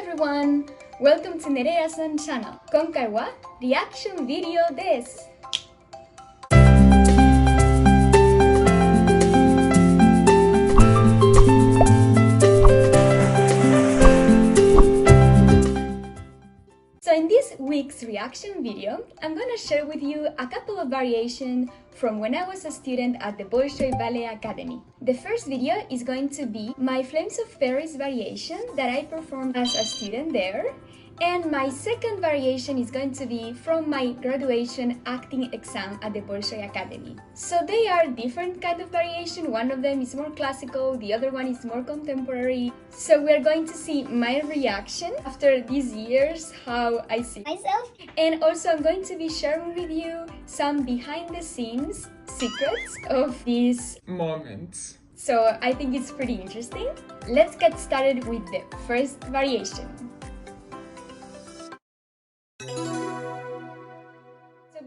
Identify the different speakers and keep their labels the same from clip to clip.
Speaker 1: everyone! Welcome to ネレアさんChannel. 今回はリアクションビデオです。So in this week's reaction video, I'm gonna share with you a couple of variations from when I was a student at the Bolshoi Ballet Academy. The first video is going to be my Flames of Paris variation that I performed as a student there. And my second variation is going to be from my graduation acting exam at the Bolshoi Academy. So they are different kind of variation. One of them is more classical, the other one is more contemporary. So we're going to see my reaction after these years, how I see myself. And also I'm going to be sharing with you some behind the scenes secrets of these moments. So I think it's pretty interesting. Let's get started with the first variation.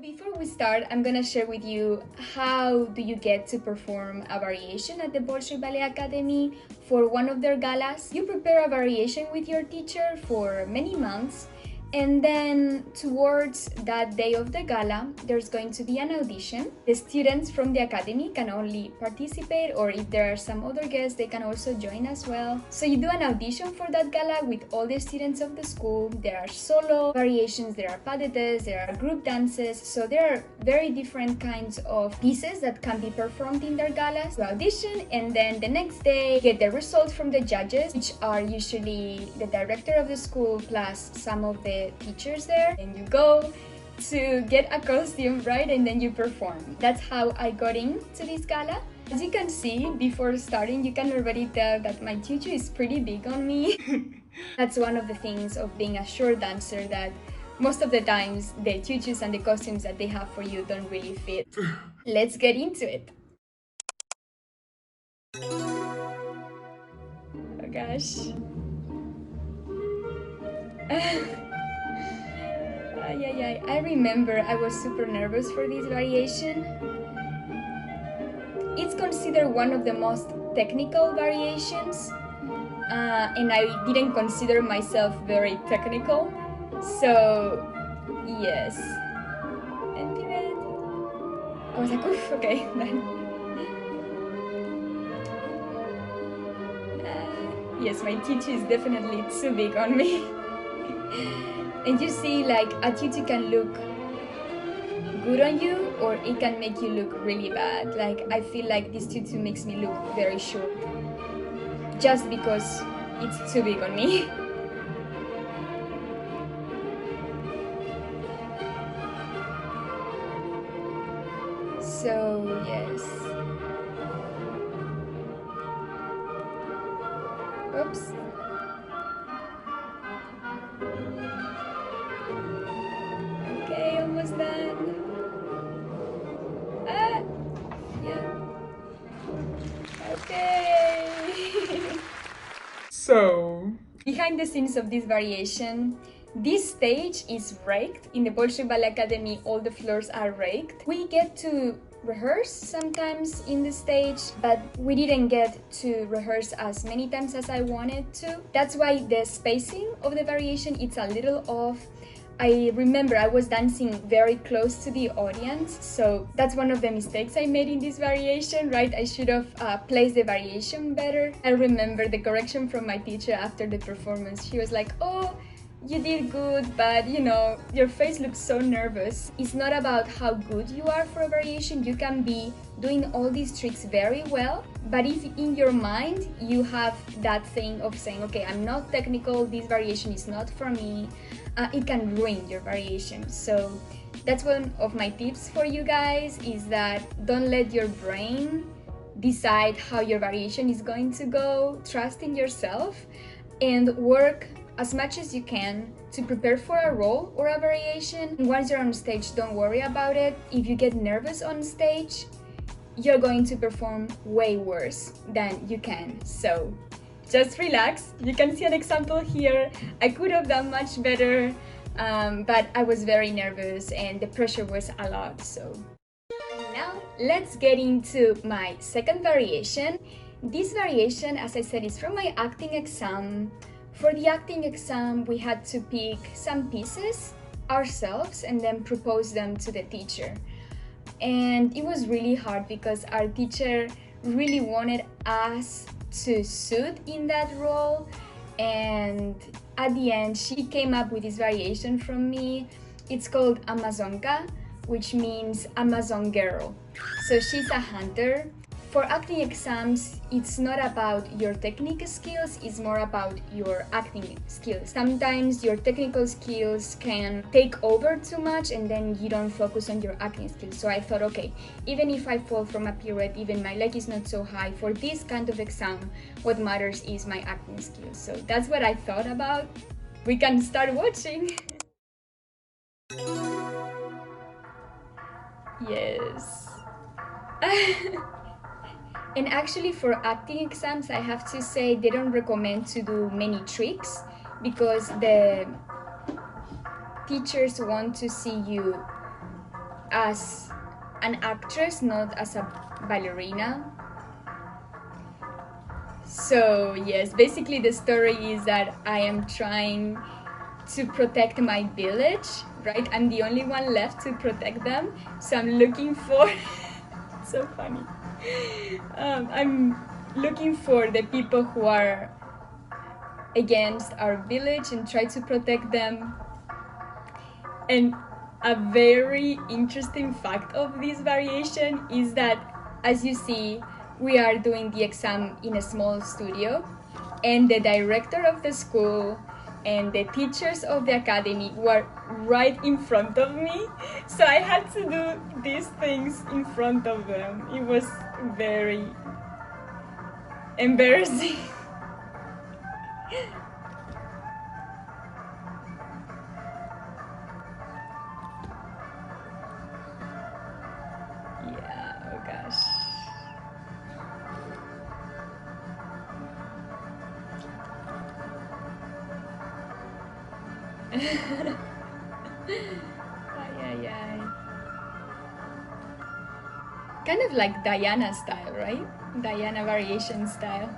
Speaker 1: Before we start, I'm gonna share with you how do you get to perform a variation at the Bolshoi Ballet Academy for one of their galas. You prepare a variation with your teacher for many months, and then towards that day of the gala, there's going to be an audition. The students from the academy can only participate, or if there are some other guests, they can also join as well. So you do an audition for that gala with all the students of the school. There are solo variations, there are pas de deux, there are group dances. So there are very different kinds of pieces that can be performed in their galas. You audition, and then the next day get the results from the judges, which are usually the director of the school plus some of the teachers there, and you go to get a costume, right? And then you perform. That's how I got into this gala. As you can see, before starting, you can already tell that my tutu is pretty big on me. That's one of the things of being a short dancer, that most of the times the tutus and the costumes that they have for you don't really fit. Let's get into it. Oh gosh. I remember I was super nervous for this variation. It's considered one of the most technical variations, and I didn't consider myself very technical. So, yes. And pivot. I was like, oof, okay, done. Yes, my tutu is definitely too big on me. And you see, like, a tutu can look good on you, or it can make you look really bad. Like, I feel like this tutu makes me look very short just because it's too big on me. So, yes. Oops. Almost done. Yeah. Okay. So, behind the scenes of this variation, this stage is raked. In the Bolshoi Ballet Academy, all the floors are raked. We get to rehearse sometimes in the stage, but we didn't get to rehearse as many times as I wanted to. That's why the spacing of the variation is a little off. I remember I was dancing very close to the audience, so that's one of the mistakes I made in this variation, right? I should have placed the variation better. I remember the correction from my teacher after the performance. She was like, oh, you did good, but you know, your face looks so nervous. It's not about how good you are for a variation. You can be doing all these tricks very well, but if in your mind you have that thing of saying, okay, I'm not technical, this variation is not for me, it can ruin your variation. So that's one of my tips for you guys, is that don't let your brain decide how your variation is going to go. Trust in yourself and work as much as you can to prepare for a role or a variation. Once you're on stage, don't worry about it. If you get nervous on stage, you're going to perform way worse than you can. So just relax. You can see an example here. I could have done much better, but I was very nervous and the pressure was a lot. So now let's get into my second variation. This variation, as I said, is from my acting exam For the acting exam, we had to pick some pieces ourselves and then propose them to the teacher. And it was really hard because our teacher really wanted us to suit in that role, and at the end she came up with this variation from me. It's called Amazonka, which means Amazon girl. So she's a hunter. For acting exams, it's not about your technical skills, it's more about your acting skills. Sometimes your technical skills can take over too much and then you don't focus on your acting skills. So I thought, okay, even if I fall from a pirouette, even my leg is not so high, for this kind of exam, what matters is my acting skills. So that's what I thought about. We can start watching. Yes. And actually for acting exams, I have to say they don't recommend to do many tricks because the teachers want to see you as an actress, not as a ballerina. So yes, basically the story is that I am trying to protect my village, right? I'm the only one left to protect them, so I'm looking for so funny. I'm looking for the people who are against our village and try to protect them. And a very interesting fact of this variation is that, as you see, we are doing the exam in a small studio, and the director of the school and the teachers of the academy were right in front of me, so I had to do these things in front of them. It was very embarrassing. Yeah, oh gosh. Ay, ay, ay. Kind of like Diana style, right? Diana variation style.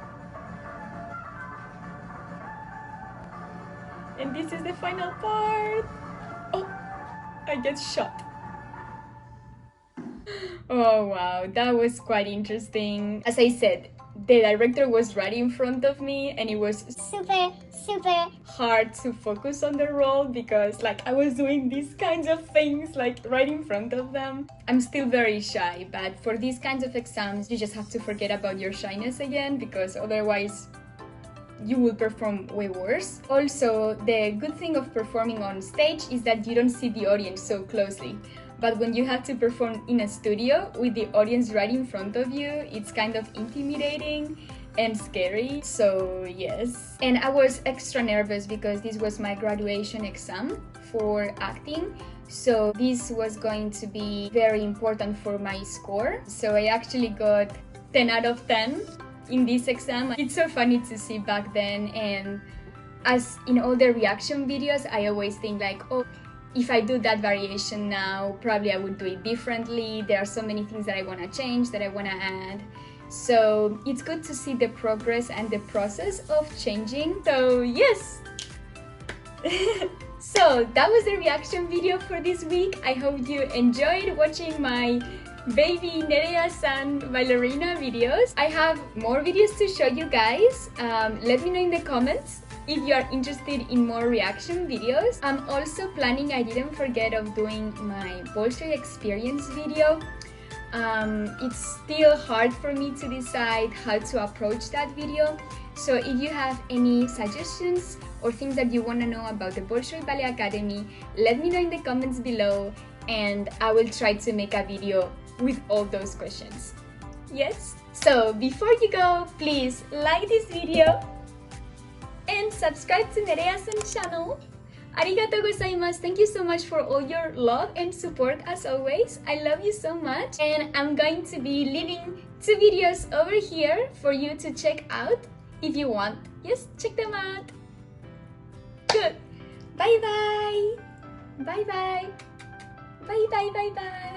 Speaker 1: And this is the final part. Oh, I get shot. Oh wow, that was quite interesting. As I said, the director was right in front of me and it was super hard to focus on the role because like I was doing these kinds of things like right in front of them. I'm still very shy, but for these kinds of exams you just have to forget about your shyness again because otherwise you will perform way worse. Also, the good thing of performing on stage is that you don't see the audience so closely. But when you have to perform in a studio with the audience right in front of you, it's kind of intimidating and scary. So yes. And I was extra nervous because this was my graduation exam for acting. So this was going to be very important for my score. So I actually got 10 out of 10 in this exam. It's so funny to see back then, and as in all the reaction videos, I always think like, oh, if I do that variation now, probably I would do it differently. There are so many things that I want to change, that I want to add. So it's good to see the progress and the process of changing. So yes! So that was the reaction video for this week. I hope you enjoyed watching my baby NEREASAN ballerina videos. I have more videos to show you guys. Let me know in the comments if you are interested in more reaction videos. I'm also planning, I didn't forget of doing my Bolshoi experience video. It's still hard for me to decide how to approach that video. So if you have any suggestions or things that you want to know about the Bolshoi Ballet Academy, let me know in the comments below and I will try to make a video with all those questions. Yes? So before you go, please like this video and subscribe to NEREASAN Channel. Arigatou gozaimasu. Thank you so much for all your love and support as always. I love you so much. And I'm going to be leaving 2 videos over here for you to check out if you want. Yes, check them out. Good. Bye bye. Bye bye. Bye bye bye bye.